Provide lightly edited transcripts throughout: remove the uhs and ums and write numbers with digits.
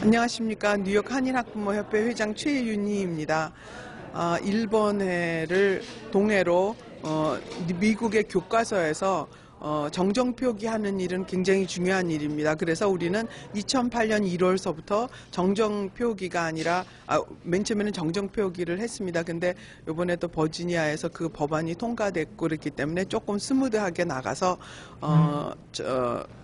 안녕하십니까. 뉴욕 한인학부모협회 회장 최윤희입니다. 일본해를 동해로 미국의 교과서에서 정정표기하는 일은 굉장히 중요한 일입니다. 그래서 우리는 2008년 1월서부터 정정표기가 아니라 맨 처음에는 정정표기를 했습니다. 근데 이번에 또 버지니아에서 그 법안이 통과됐고 그렇기 때문에 조금 스무드하게 나가서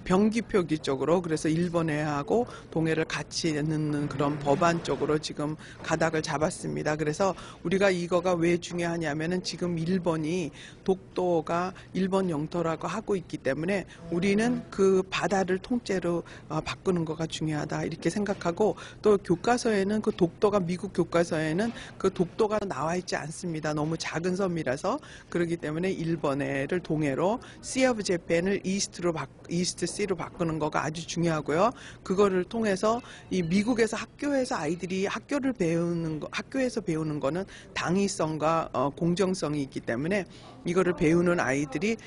병기표기 쪽으로, 그래서 일본해하고 동해를 같이 넣는 그런 법안 쪽으로 지금 가닥을 잡았습니다. 그래서 우리가 이거가 왜 중요하냐면은 지금 일본이 독도가 일본 영토라고 하고 있기 때문에 우리는 그 바다를 통째로 바꾸는 거가 중요하다 이렇게 생각하고, 또 교과서에는 그 독도가, 미국 교과서에는 그 독도가 나와 있지 않습니다. 너무 작은 섬이라서. 그렇기 때문에 일본해를 동해로, Sea of Japan을 이스트 C로 바꾸는 거가 아주 중요하고요. 그거를 통해서 이 미국에서 학교에서 아이들이 학교에서 배우는 거는 당위성과 공정성이 있기 때문에 이거를 배우는 아이들이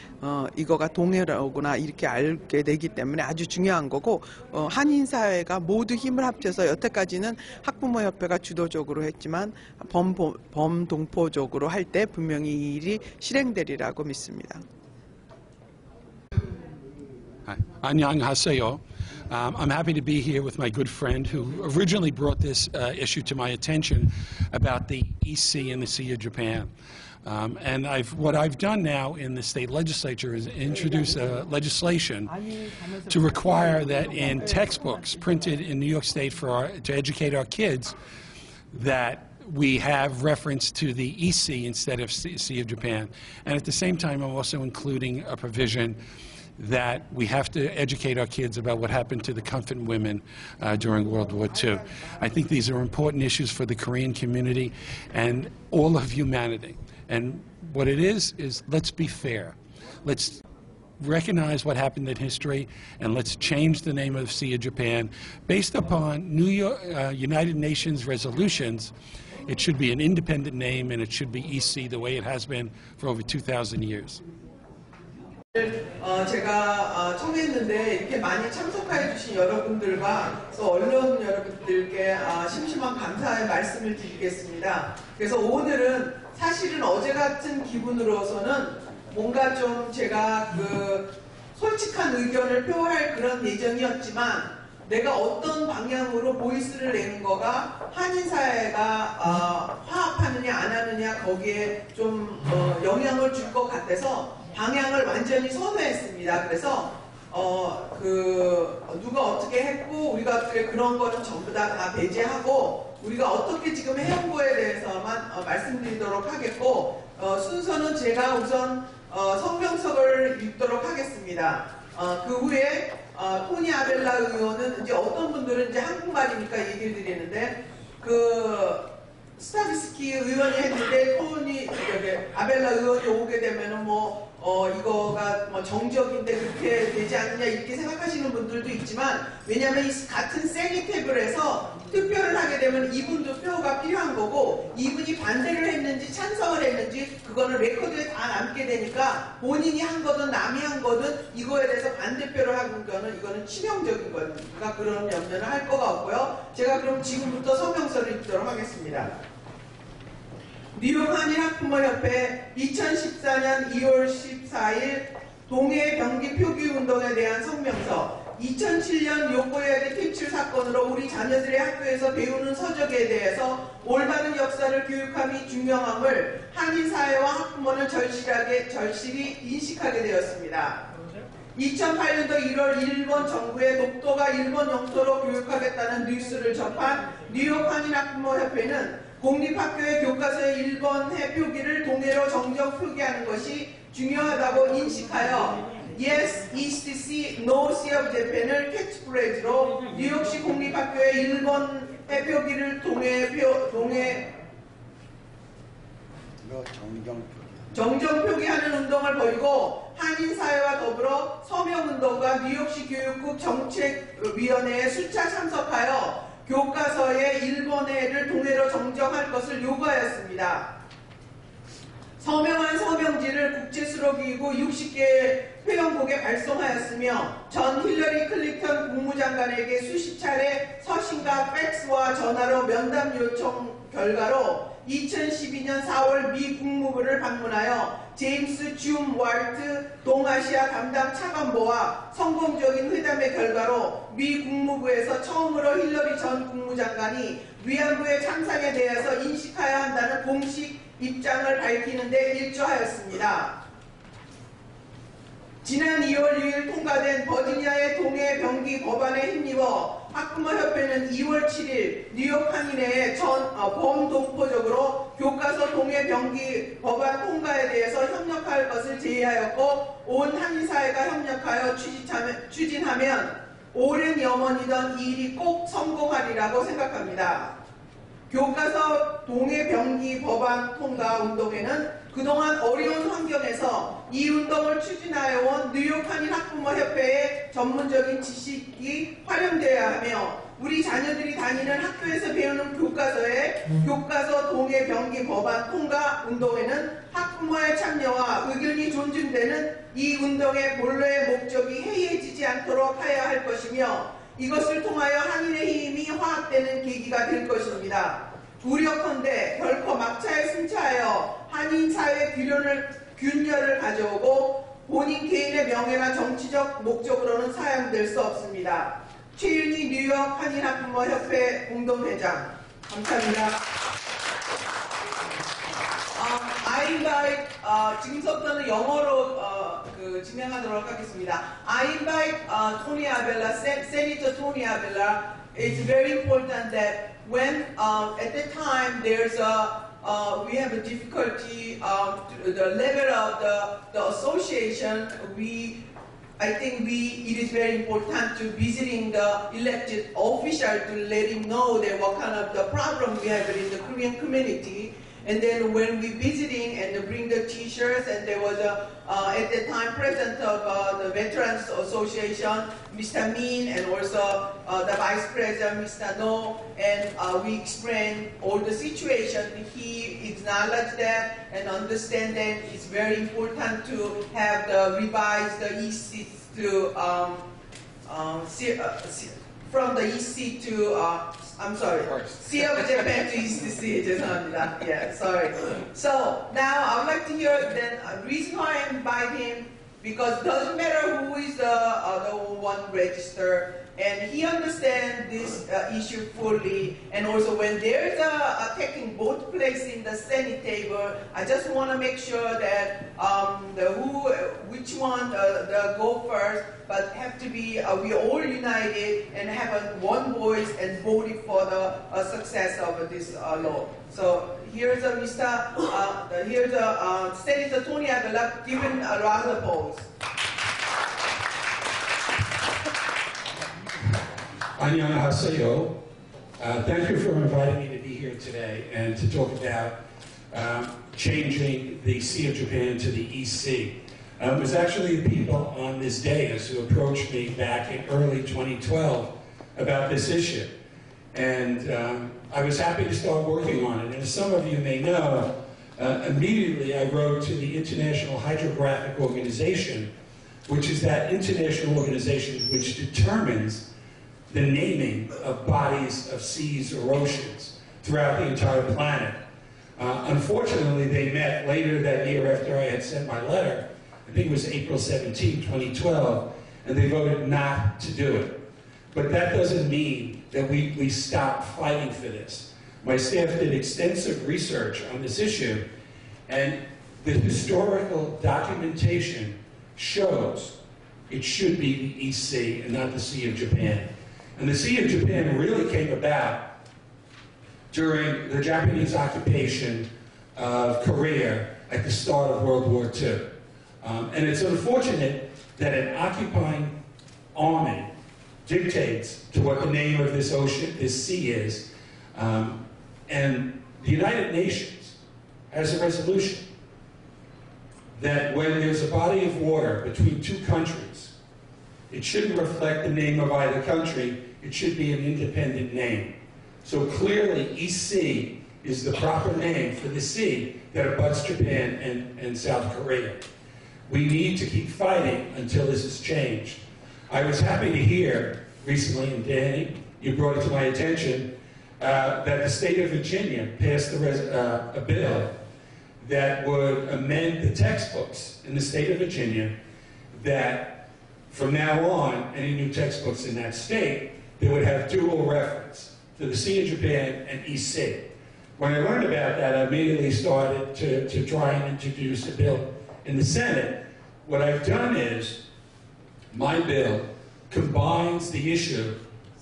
이거가 동해라구나 이렇게 알게 되기 때문에 아주 중요한 거고, 한인사회가 모두 힘을 합쳐서 여태까지는 학부모협회가 주도적으로 했지만 범동포적으로 할 때 분명히 이 일이 실행되리라고 믿습니다. Hi. 안녕하세요. I'm happy to be here with my good friend who originally brought this issue to my attention about the East Sea and the Sea of Japan. And what I've done now in the state legislature is introduce legislation to require that in textbooks printed in New York State to educate our kids that we have reference to the East Sea instead of Sea of Japan. And at the same time, I'm also including a provision that we have to educate our kids about what happened to the comfort women during World War II. I think these are important issues for the Korean community and all of humanity. And what it is let's be fair. Let's recognize what happened in history, and let's change the name of Sea of Japan. Based upon United Nations resolutions, it should be an independent name, and it should be East Sea the way it has been for over 2,000 years. 제가 청했는데 이렇게 많이 참석해 주신 여러분들과 또 언론 여러분들께 심심한 감사의 말씀을 드리겠습니다. 그래서 오늘은 사실은 어제 같은 기분으로서는 뭔가 좀 제가 솔직한 의견을 표할 그런 예정이었지만, 내가 어떤 방향으로 보이스를 내는 거가 한인사회가 화합하느냐 안 하느냐 거기에 좀 영향을 줄 것 같아서 방향을 완전히 선회했습니다. 그래서 누가 어떻게 했고 우리가 어떻게, 그런 거는 전부 다 배제하고 우리가 어떻게 지금 해온 거에 대해서만 말씀드리도록 하겠고, 순서는 제가 우선 성명서를 읽도록 하겠습니다. 그 후에 토니 아벨라 의원은 이제 어떤 분들은 이제 한국말이니까 얘기를 드리는데, 스타비스키 의원이 했는데 토니 아벨라 의원이 오게 되면은 이거가 정적인데 그렇게 되지 않느냐 이렇게 생각하시는 분들도 있지만, 왜냐하면 이 같은 세니테이블에서 투표를 하게 되면 이분도 표가 필요한 거고, 이분이 반대를 했는지 찬성을 했는지 그거는 레코드에 다 남게 되니까 본인이 한 거든 남이 한 거든 이거에 대해서 반대표를 하는 거는 이거는 치명적인 거니까 그런 염려는 할 거가 없고요. 제가 그럼 지금부터 성명서를 읽도록 하겠습니다. 뉴욕 한인학부모협회 2014년 2월 14일 동해 병기 표기 운동에 대한 성명서. 2007년 요코야기 퇴출 사건으로 우리 자녀들의 학교에서 배우는 서적에 대해서 올바른 역사를 교육함이 중요함을 한인사회와 학부모는 절실히 인식하게 되었습니다. 2008년도 1월 일본 정부의 독도가 일본 영토로 교육하겠다는 뉴스를 접한 뉴욕 한인학부모협회는 공립학교의 교과서의 일본해 표기를 동해로 정정 표기하는 것이 중요하다고 인식하여 Yes, East Sea, No Sea of Japan을 캐치프레이즈로 뉴욕시 공립학교의 일본해 표기를 정정 표기하는 운동을 벌이고, 한인사회와 더불어 서명운동과 뉴욕시 교육국 정책위원회에 수차 참석하여 교과서의 일본해를 동해로 정정할 것을 요구하였습니다. 서명한 서명지를 국제수로 원수로기구 60개 회원국에 발송하였으며 전 힐러리 클린턴 국무장관에게 수십 차례 서신과 팩스와 전화로 면담 요청 결과로 2012년 4월 미 국무부를 방문하여 제임스 줌 왈트 동아시아 담당 차관보와 성공적인 회담의 결과로 미 국무부에서 처음으로 힐러리 전 국무장관이 위안부의 참상에 대해서 인식하여야 한다는 공식 입장을 밝히는 데 일조하였습니다. 지난 2월 6일 통과된 버지니아의 동해 병기 법안에 힘입어 학부모협회는 2월 7일 뉴욕 항의내에 범동포적으로 교과서 동해 병기 법안 통과에 대해서 협력할 것을 제의하였고 온 항의사회가 협력하여 추진하면 오랜 염원이던 이 일이 꼭 성공하리라고 생각합니다. 교과서 동해 병기 법안 통과 운동에는 그동안 어려운 환경에서 이 운동을 추진하여온 뉴욕 한인 학부모협회의 전문적인 지식이 활용되어야 하며 우리 자녀들이 다니는 학교에서 배우는 교과서 동해 병기 법안 통과 운동에는 학부모의 참여와 의견이 존중되는 이 운동의 본래의 목적이 해이해지지 않도록 하여야 할 것이며 이것을 통하여 한인의 힘이 화합되는 계기가 될 것입니다. 우려컨대 결코 막차에 승차하여 한인 사회 균열을 가져오고 본인 개인의 명예나 정치적 목적으로는 사용될 수 없습니다. 최윤희 뉴욕 한인 학부모 협회 공동회장 감사합니다. I invite 지금부터는 영어로 진행하도록 하겠습니다. I invite Tony Abella, Senator Tony Abella. It's very important that when at the time there's we have a difficulty the level of the association. I think it is very important to visiting the elected official to let him know that what kind of the problem we have in the Korean community. And then when we visiting and bring the T-shirts, and there was at the time president of the Veterans Association, Mr. Min, and also the Vice President, Mr. No, and we explained all the situation. He acknowledged that and understand that it's very important to have the revised the EC to from the EC to I'm sorry, Sea of Japan to East Sea. 죄송합니다. Yeah, sorry. So now I would like to hear the reason why I invite him, because it doesn't matter who is the one registered, and he understands this issue fully. And also when there's a taking both place in the Senate table, I just want to make sure that which one go first, but have to be we all united and have one voice and voting for the success of this law. So here's here's Senator Tony Abella giving a round of applause. 안녕하세요. Thank you for inviting me to be here today and to talk about changing the Sea of Japan to the EC. It was actually the people on this dais who approached me back in early 2012 about this issue. And I was happy to start working on it. And as some of you may know, immediately I wrote to the International Hydrographic Organization, which is that international organization which determines the naming of bodies of seas or oceans throughout the entire planet. Unfortunately, they met later that year after I had sent my letter. I think it was April 17, 2012, and they voted not to do it. But that doesn't mean that we stopped fighting for this. My staff did extensive research on this issue, and the historical documentation shows it should be the EC and not the Sea of Japan. And the Sea of Japan really came about during the Japanese occupation of Korea at the start of World War II. And it's unfortunate that an occupying army dictates to what the name of this ocean, this sea is. And the United Nations has a resolution that when there's a body of water between two countries, it shouldn't reflect the name of either country, it should be an independent name. So clearly, EC is the proper name for the sea that abuts Japan and South Korea. We need to keep fighting until this is changed. I was happy to hear recently, and Danny, you brought it to my attention, that the state of Virginia passed a bill that would amend the textbooks in the state of Virginia, that from now on, any new textbooks in that state, they would have dual reference to the Sea of Japan and EC. When I learned about that, I immediately started to try and introduce a bill in the Senate. What I've done is, my bill combines the issue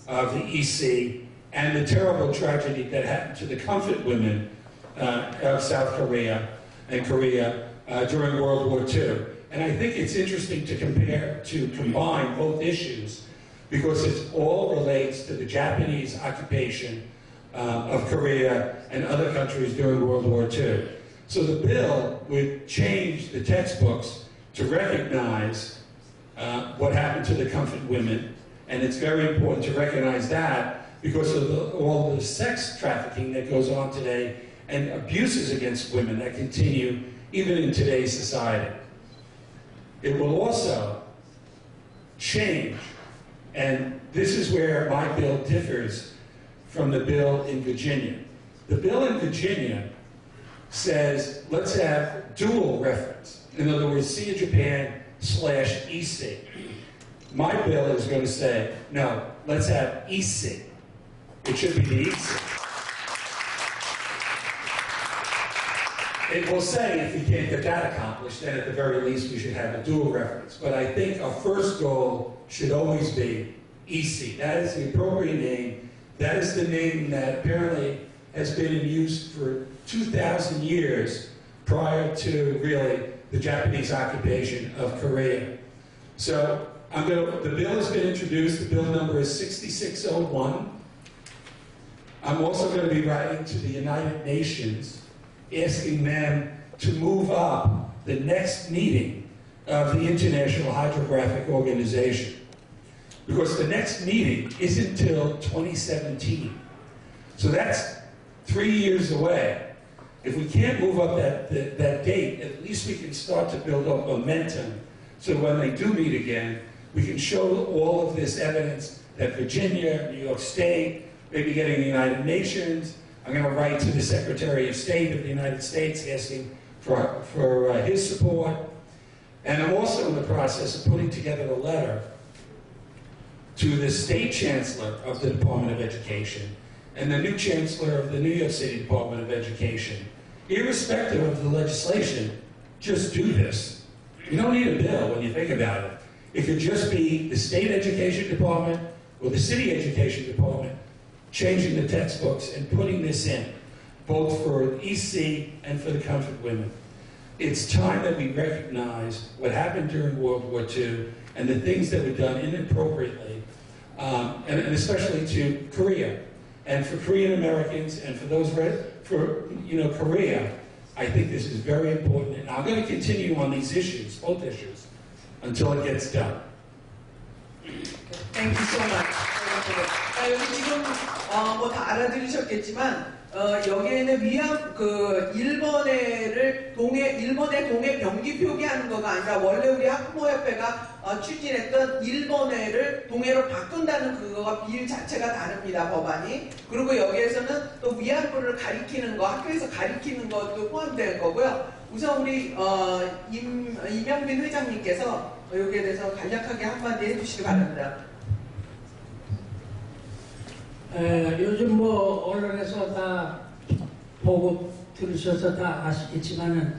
of the EC and the terrible tragedy that happened to the comfort women of South Korea and Korea during World War II. And I think it's interesting to combine both issues, because it all relates to the Japanese occupation of Korea and other countries during World War II. So the bill would change the textbooks to recognize what happened to the comfort women, and it's very important to recognize that because of all the sex trafficking that goes on today and abuses against women that continue even in today's society. It will also change, and this is where my bill differs from the bill in Virginia. The bill in Virginia says, let's have dual reference. In other words, Sea of Japan / EC. My bill is going to say, no, let's have EC. It should be the EC. It will say, if we can't get that accomplished, then at the very least we should have a dual reference. But I think our first goal should always be EC. That is the appropriate name. That is the name that apparently has been in use for 2,000 years prior to, really, the Japanese occupation of Korea. So the bill has been introduced. The bill number is 6601. I'm also going to be writing to the United Nations, asking them to move up the next meeting of the International Hydrographic Organization, because the next meeting isn't until 2017. So that's 3 years away. If we can't move up that date, at least we can start to build up momentum, so when they do meet again, we can show all of this evidence that Virginia, New York State, maybe getting the United Nations. I'm going to write to the Secretary of State of the United States asking for his support. And I'm also in the process of putting together a letter to the State Chancellor of the Department of Education and the new Chancellor of the New York City Department of Education. Irrespective of the legislation, just do this. You don't need a bill when you think about it. It could just be the State Education Department or the City Education Department changing the textbooks and putting this in, both for EC and for the comfort women. It's time that we recognize what happened during World War II and the things that were done inappropriately, and especially to Korea. And for Korean Americans and for those for Korea, I think this is very important. And I'm going to continue on these issues, both issues, until it gets done. Thank you so much. 여기 지금 뭐 다 알아들으셨겠지만 여기에는 위안 일본의 동해 병기 표기하는 거가 아니라 원래 우리 학부모협회가 추진했던 일본해를 동해로 바꾼다는 그거가 비율 자체가 다릅니다, 법안이. 그리고 여기에서는 또 위안부를 가리키는 거, 학교에서 가리키는 것도 포함될 거고요. 우선 우리 이명빈 회장님께서 여기에 대해서 간략하게 한마디 해주시기 바랍니다. 요즘 뭐 언론에서 다 보고 들으셔서 다 아시겠지만은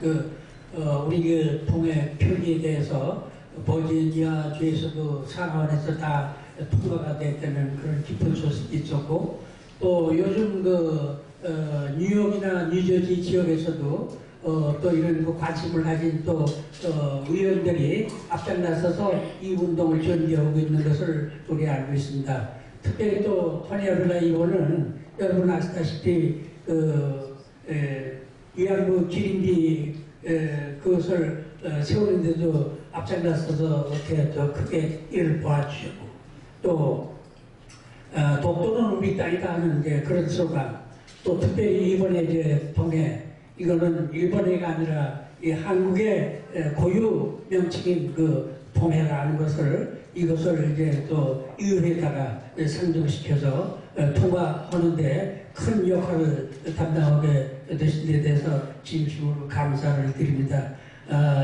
우리 그 동해 표기에 대해서 버지니아주에서도 상하원에서 다 통과가 됐다는 그런 기쁜 소식이 있었고, 또 요즘 뉴욕이나 뉴저지 지역에서도 또 이런 관심을 가진 또 의원들이 앞장나서서 이 운동을 전개하고 있는 것을 우리 알고 있습니다. 특별히 또 토니 아벨라 의원은 여러분 아시다시피 위안부 기린비 그것을 세우는데도 앞장나서서 어떻게 더 크게 일을 도와주셨고, 또 독도는 우리 땅이다 하는 그런 슬로건, 또 특별히 이번에 동해, 이거는 일본해가 아니라 이 한국의 고유 명칭인 그 동해라는 것을 이것을 이제 또 의회에다가 상정시켜서 통과하는데 큰 역할을 담당하게 되신 데 대해서 진심으로 감사를 드립니다.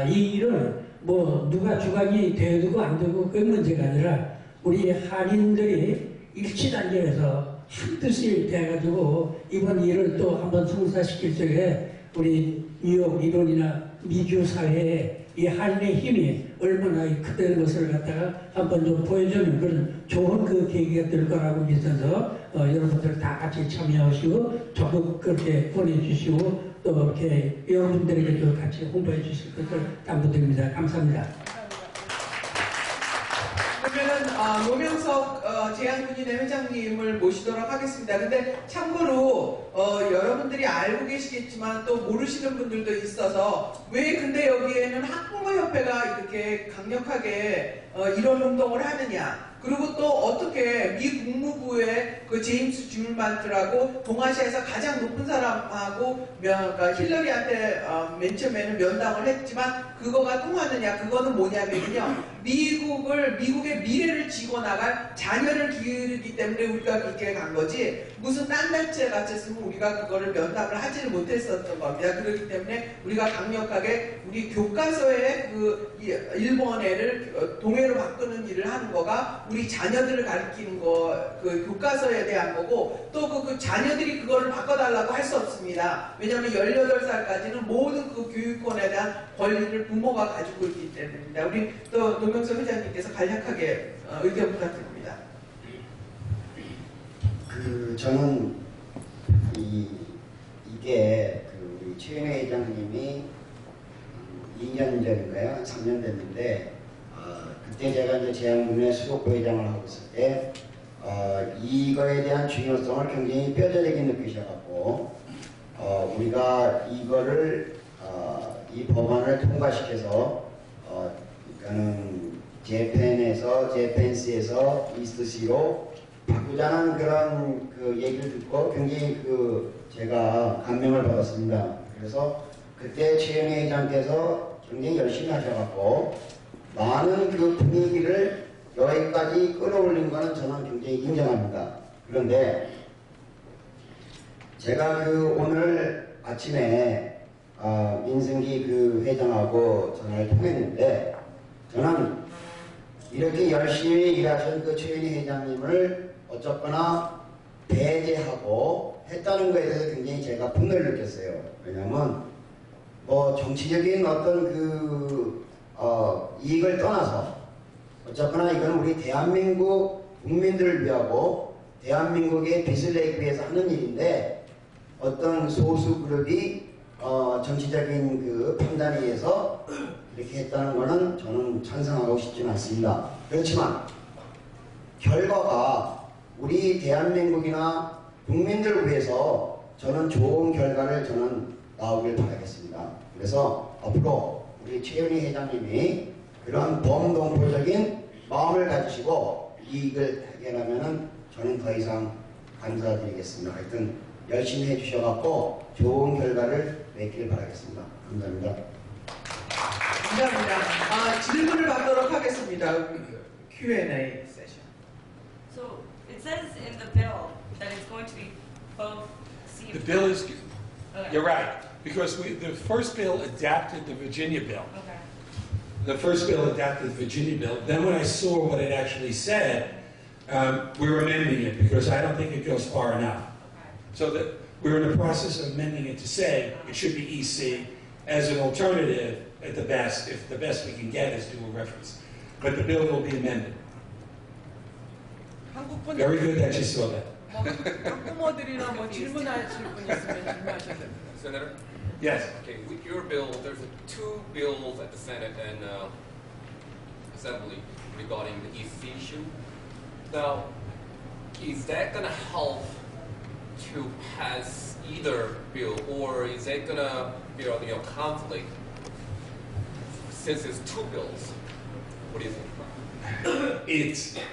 이 일은 뭐 누가 주관이 되고 안 되고 그 문제가 아니라 우리 한인들이 일치단계에서 한뜻이 돼가지고 이번 일을 또 한번 성사시킬 적에 우리 뉴욕 이론이나 미주 사회에 이 한인의 힘이 얼마나 크다는 것을 갖다가 한번 좀 보여주는 그런 좋은 그 계기가 될 거라고 믿어서 여러분들 다 같이 참여하시고 적극 그렇게 보내주시고 또 이렇게 여러분들에게도 같이 홍보해 주실 것을 당부드립니다. 감사합니다. 그러면은 노명석 제한군인회 회장님을 모시도록 하겠습니다. 근데 참고로 여러분들이 알고 계시겠지만 또 모르시는 분들도 있어서 왜 근데 여기에는 학부모협회가 이렇게 강력하게 이런 운동을 하느냐, 그리고 또 어떻게 미 국무부의 그 제임스 주밀만트라고 동아시아에서 가장 높은 사람하고 그러니까 힐러리한테 맨 처음에는 면담을 했지만 그거가 통하느냐, 그거는 뭐냐면요, 미국의 미래를 지고 나갈 자녀를 기르기 때문에 우리가 이렇게 간 거지, 무슨 딴 단체 같았으면 우리가 그거를 면담을 하지를 못했었던 겁니다. 그렇기 때문에 우리가 강력하게 우리 교과서에 그 일본어를 동해로 바꾸는 일을 하는 거가 우리 자녀들을 가르치는 거, 그 교과서에 대한 거고, 또 그 자녀들이 그거를 바꿔달라고 할 수 없습니다. 왜냐하면 18살까지는 모든 그 교육권에 대한 권리를 부모가 가지고 있기 때문입니다. 우리 또 노명석 회장님께서 간략하게 의견 부탁드립니다. 저는 이게 우리 최은혜 회장님이 2년 전인가요? 한 3년 됐는데 그때 제가 이제 제한군의 수도부회장을 하고 있을 때 이거에 대한 중요성을 굉장히 뼈저리게 느끼셔갖고 우리가 이거를 이 법안을 통과시켜서 그러니까는 제펜스에서 이스트시로 바꾸자는 그런 그 얘기를 듣고 굉장히 제가 감명을 받았습니다. 그래서 그때 최은혜 회장께서 굉장히 열심히 하셔갖고 많은 그 분위기를 여기까지 끌어올린 거는 저는 굉장히 인정합니다. 그런데 제가 오늘 아침에 민승기 회장하고 전화를 통했는데 저는 이렇게 열심히 일하신 그 최은희 회장님을 어쨌거나 배제하고 했다는 것에 대해서 굉장히 제가 분노를 느꼈어요. 왜냐하면 뭐 정치적인 어떤 이익을 떠나서 어쨌거나 이건 우리 대한민국 국민들을 위하고 대한민국의 빚을 내기 위해서 하는 일인데 어떤 소수 그룹이 정치적인 판단에 의해서 이렇게 했다는 것은 저는 찬성하고 싶지는 않습니다. 그렇지만 결과가 우리 대한민국이나 국민들을 위해서 저는 좋은 결과를 저는 나오길 바라겠습니다. 그래서 앞으로 우리 최은희 회장님이 그런 범동포적인 마음을 가지시고 이익을 해결하면은 저는 더 이상 감사드리겠습니다. 하여튼 열심히 해주셔갖고 좋은 결과를 맺길 바라겠습니다. 감사합니다. 감사합니다. 질문을 받도록 하겠습니다. Q&A 세션. So it says in the bill that it's going to be both C. The bill is, Okay. you're right, because the first bill adapted the Virginia bill. Okay. The first bill adapted the Virginia bill. Then when I saw what it actually said, we're amending it because I don't think it goes far enough. Okay. So that we're in the process of amending it to say it should be EC as an alternative at the best, if the best we can get is dual reference. But the bill will be amended. Very good that you saw that. 학부모들이나 질문하실 분 있으면 질문하셔도 됩니다. Senator? Yes. Okay, with your bill, there's two bills at the Senate and Assembly regarding the EC issue. Now, is that going to help to pass either bill, or is that going to be a conflict since it's two bills? What do you think?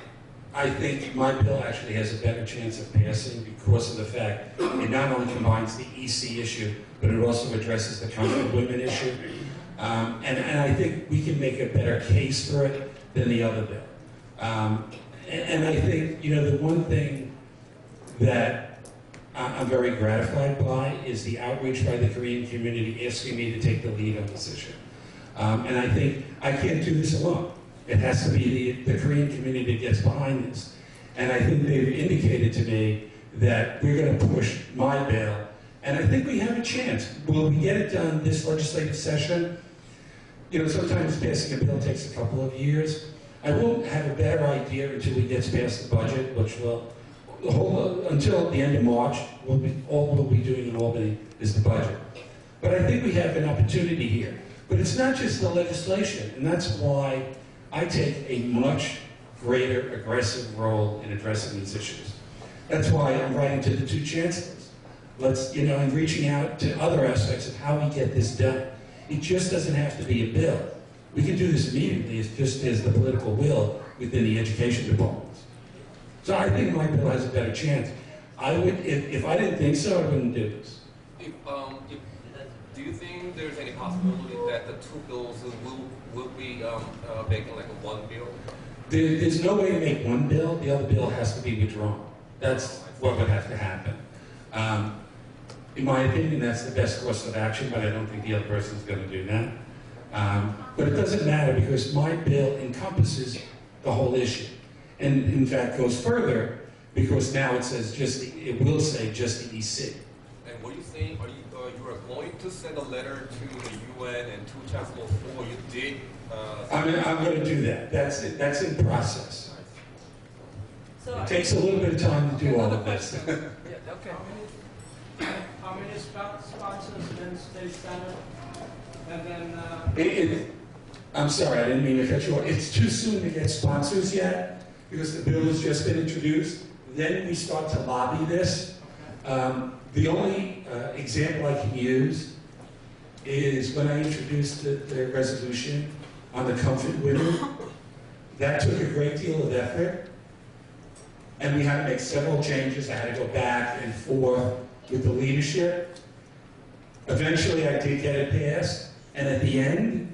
I think my bill actually has a better chance of passing because of the fact it not only combines the EC issue, but it also addresses the conflict women issue. And I think we can make a better case for it than the other bill. And I think, you know, the one thing that I'm very gratified by is the outreach by the Korean community asking me to take the lead on this issue. And I think I can't do this alone. It has to be the Korean community that gets behind this. And I think they've indicated to me that we're going to push my bill. And I think we have a chance. Will we get it done this legislative session? You know, sometimes passing a bill takes a couple of years. I won't have a better idea until it gets past the budget, which will, until the end of March, all we'll be doing in Albany is the budget. But I think we have an opportunity here. But it's not just the legislation, and that's why I take a much greater aggressive role in addressing these issues. That's why I'm writing to the two chancellors. And reaching out to other aspects of how we get this done. It just doesn't have to be a bill. We can do this immediately, it's just as the political will within the education departments. So I think my bill has a better chance. I would, if I didn't think so, I wouldn't do this. Do you think there's any possibility that the two bills will be making like a one bill? There's no way to make one bill. The other bill has to be withdrawn. That's what would have to happen. In my opinion, that's the best course of action, but I don't think the other person's going to do that. But it doesn't matter because my bill encompasses the whole issue. And in fact goes further because now it says it will say just the EC. And what do you think? Are you going to send a letter to the UN and to Chancellor Fu? You did. I'm going to do that. That's it. That's in process. So It takes a little bit of time to do all of this. How many sponsors in state senate? And then I'm sorry, I didn't mean to cut you off. It's too soon to get sponsors yet because the bill has just been introduced. Then we start to lobby this. The only example I can use is when I introduced the resolution on the comfort women. That took a great deal of effort, and we had to make several changes. I had to go back and forth with the leadership. Eventually, I did get it passed, and at the end,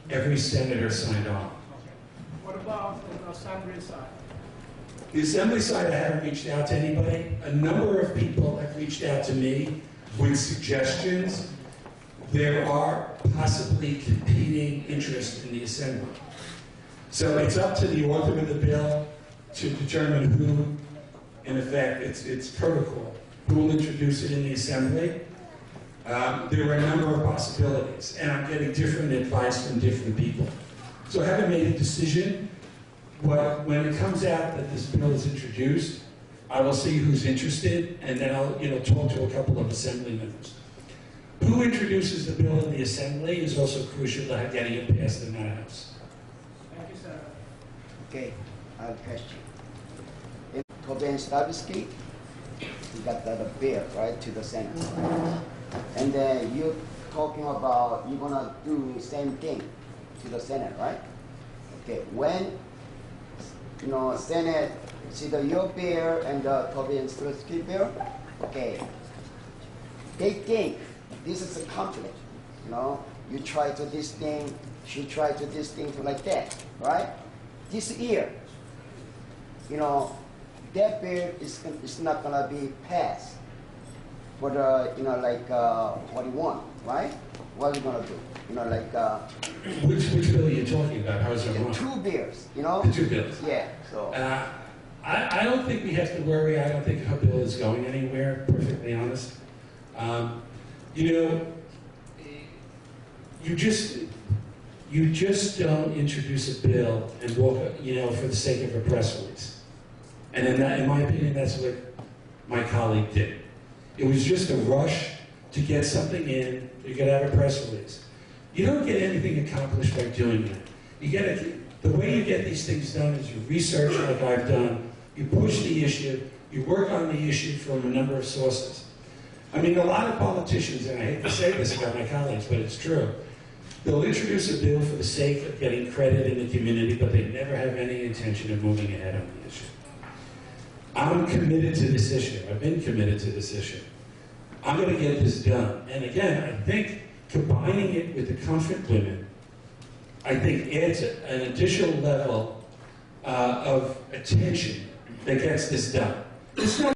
every senator signed on. what about the assembly side? The assembly side, I haven't reached out to anybody. A number of people have reached out to me with suggestions. There are possibly competing interests in the assembly. So it's up to the author of the bill to determine who, in effect, it's protocol, who will introduce it in the assembly. There are a number of possibilities, and I'm getting different advice from different people. So I haven't made a decision. But when it comes out that this bill is introduced, I will see who's interested, and then I'll talk to a couple of assembly members. Who introduces the bill in the assembly is also crucial to getting it passed in that house. Thank you, sir. Okay, I have a question. In Tobian Stavsky, he got the bill, right, to the Senate. And then you're talking about you're going to do the same thing to the Senate, right? Okay, when, Senate see your bill and the Tobian Stavsky bill, okay, they think this is a conflict, You try to this thing, she tried to this thing, like that, right? This year, that bill is not gonna be passed for the, what you want, right? What are you gonna do? Which bill are you talking about? How's it wrong? Two bills, The two bills. Yeah, so. I don't think we have to worry. I don't think her bill is going anywhere, perfectly honest. You just don't introduce a bill and walk, for the sake of a press release. And in my opinion, that's what my colleague did. It was just a rush to get something in. You could have a press release. You don't get anything accomplished by doing that. The way you get these things done is you research like I've done, you push the issue, you work on the issue from a number of sources. I mean, a lot of politicians, and I hate to say this about my colleagues, but it's true, they'll introduce a bill for the sake of getting credit in the community, but they never have any intention of moving ahead on the issue. I'm committed to this issue. I've been committed to this issue. I'm going to get this done. And again, I think combining it with the comfort limit, I think adds an additional level of attention that gets this done. It's not